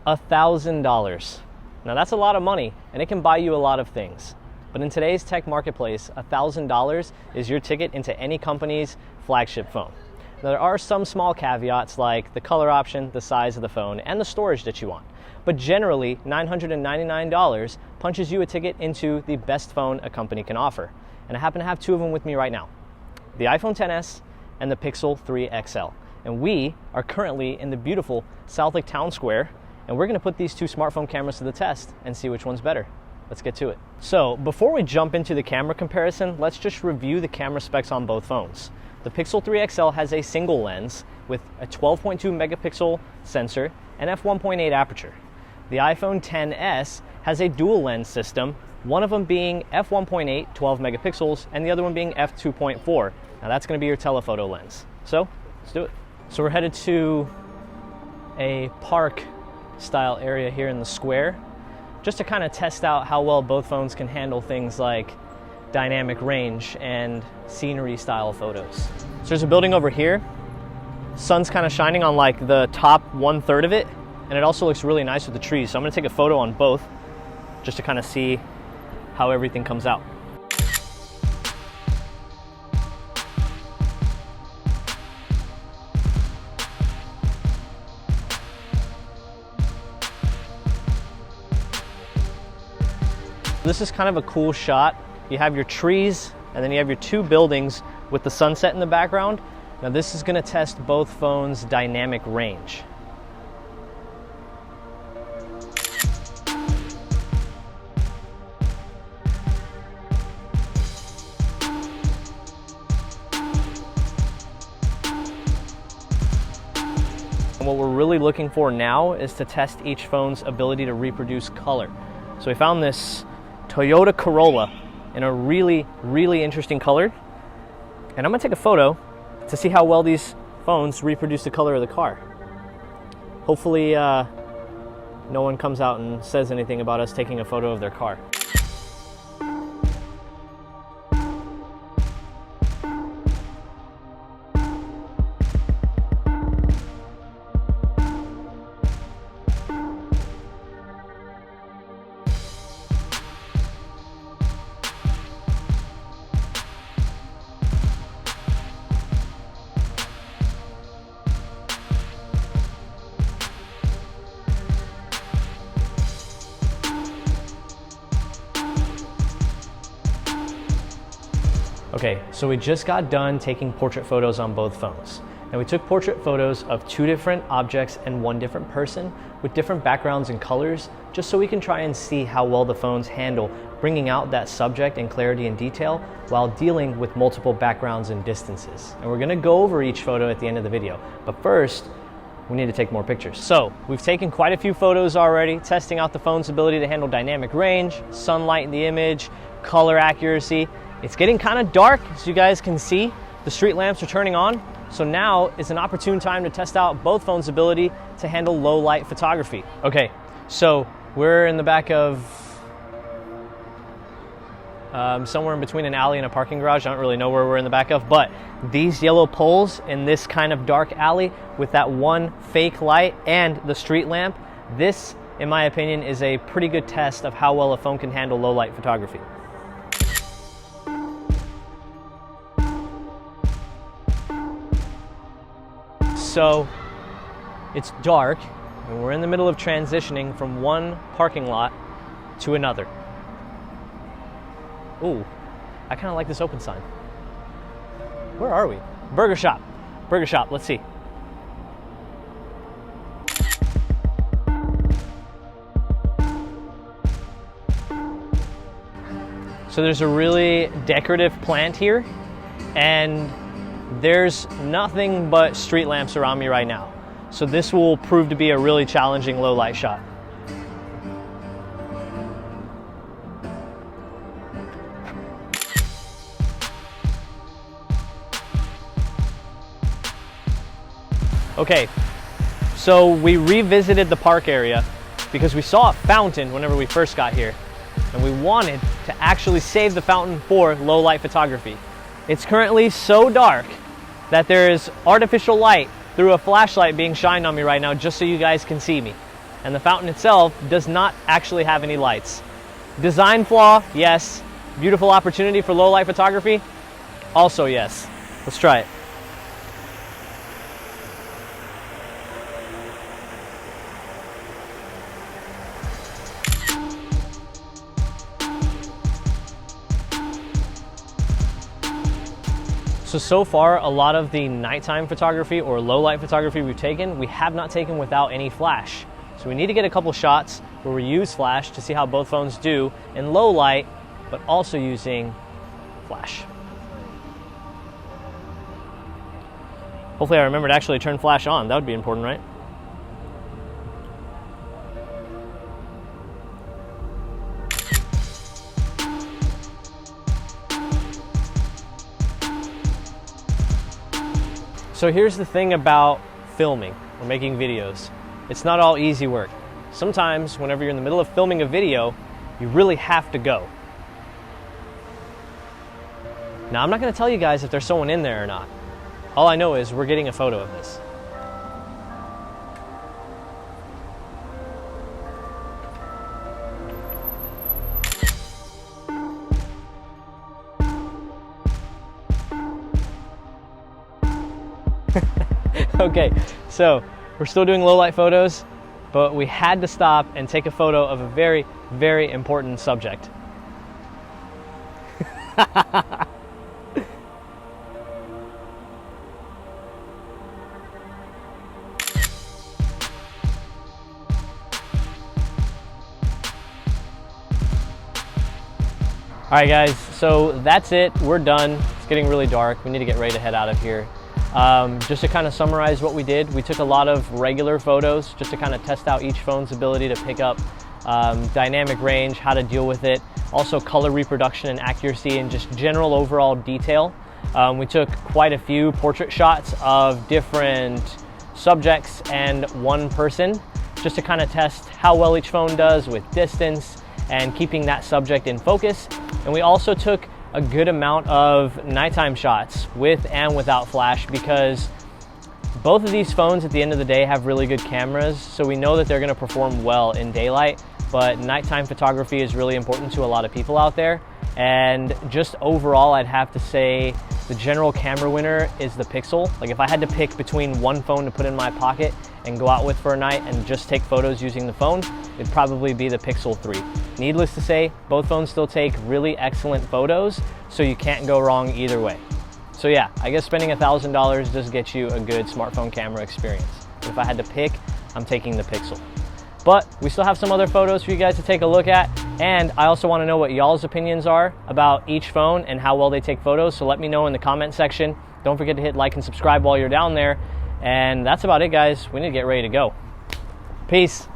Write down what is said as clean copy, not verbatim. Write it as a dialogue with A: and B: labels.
A: $1,000. Now that's a lot of money, and it can buy you a lot of things. But in today's tech marketplace, $1,000 is your ticket into any company's flagship phone. Now, there are some small caveats like the color option, the size of the phone, and the storage that you want. But generally, $999 punches you a ticket into the best phone a company can offer. And I happen to have two of them with me right now, the iPhone XS and the Pixel 3 XL. And we are currently in the beautiful South Lake Town Square, and we're gonna put these two smartphone cameras to the test and see which one's better. Let's get to it. So before we jump into the camera comparison, let's just review the camera specs on both phones. The Pixel 3 XL has a single lens with a 12.2 megapixel sensor and f1.8 aperture. The iPhone XS has a dual lens system, one of them being f1.8, 12 megapixels, and the other one being f2.4. Now that's gonna be your telephoto lens. So let's do it. So we're headed to a park style area here in the square, just to kind of test out how well both phones can handle things like dynamic range and scenery style photos. So there's a building over here. Sun's kind of shining on like the top 1/3 of it, and it also looks really nice with the trees. So I'm gonna take a photo on both just to kind of see how everything comes out. This is kind of a cool shot. You have your trees, and then you have your two buildings with the sunset in the background. Now this is going to test both phones' dynamic range. And what we're really looking for now is to test each phone's ability to reproduce color. So we found this Toyota Corolla in a really, really interesting color. And I'm gonna take a photo to see how well these phones reproduce the color of the car. Hopefully no one comes out and says anything about us taking a photo of their car. Okay, so we just got done taking portrait photos on both phones. And we took portrait photos of two different objects and one different person with different backgrounds and colors, just so we can try and see how well the phones handle bringing out that subject in clarity and detail while dealing with multiple backgrounds and distances. And we're gonna go over each photo at the end of the video. But first, we need to take more pictures. So we've taken quite a few photos already, testing out the phone's ability to handle dynamic range, sunlight in the image, color accuracy. It's getting kind of dark, as you guys can see. The street lamps are turning on. So now is an opportune time to test out both phones' ability to handle low light photography. Okay, so we're in the back of somewhere in between an alley and a parking garage. I don't really know where we're in the back of, but these yellow poles in this kind of dark alley with that one fake light and the street lamp, this, in my opinion, is a pretty good test of how well a phone can handle low light photography. So it's dark and we're in the middle of transitioning from one parking lot to another. Ooh, I kind of like this open sign. Where are we? Burger shop. Burger shop, let's see. So there's a really decorative plant here, and there's nothing but street lamps around me right now. So this will prove to be a really challenging low light shot. Okay, so we revisited the park area because we saw a fountain whenever we first got here, and we wanted to actually save the fountain for low light photography. It's currently so dark that there is artificial light through a flashlight being shined on me right now just so you guys can see me. and the fountain itself does not actually have any lights. Design flaw, yes. Beautiful opportunity for low light photography, also yes. Let's try it. So far, a lot of the nighttime photography or low light photography we've taken, we have not taken without any flash. So we need to get a couple shots where we use flash to see how both phones do in low light, but also using flash. Hopefully I remember to actually turn flash on. That would be important, right? So here's the thing about filming or making videos. It's not all easy work. Sometimes whenever you're in the middle of filming a video, you really have to go. Now I'm not gonna tell you guys if there's someone in there or not. All I know is we're getting a photo of this. Okay, so we're still doing low light photos, but we had to stop and take a photo of a very, very important subject. All right guys, so that's it, we're done. It's getting really dark, we need to get ready to head out of here. Just to kind of summarize what we did, we took a lot of regular photos just to kind of test out each phone's ability to pick up dynamic range, how to deal with it, also color reproduction and accuracy, and just general overall detail. We took quite a few portrait shots of different subjects and one person just to kind of test how well each phone does with distance and keeping that subject in focus. And we also took a good amount of nighttime shots with and without flash, because both of these phones at the end of the day have really good cameras, so we know that they're going to perform well in daylight, but nighttime photography is really important to a lot of people out there. And just overall, I'd have to say the general camera winner is the Pixel. Like if I had to pick between one phone to put in my pocket and go out with for a night and just take photos using the phone, it'd probably be the Pixel 3. Needless to say, both phones still take really excellent photos, so you can't go wrong either way. So yeah, I guess spending $1,000 does get you a good smartphone camera experience. But if I had to pick, I'm taking the Pixel. But we still have some other photos for you guys to take a look at, and I also want to know what y'all's opinions are about each phone and how well they take photos, so let me know in the comment section. Don't forget to hit like and subscribe while you're down there. And that's about it, guys. We need to get ready to go. Peace.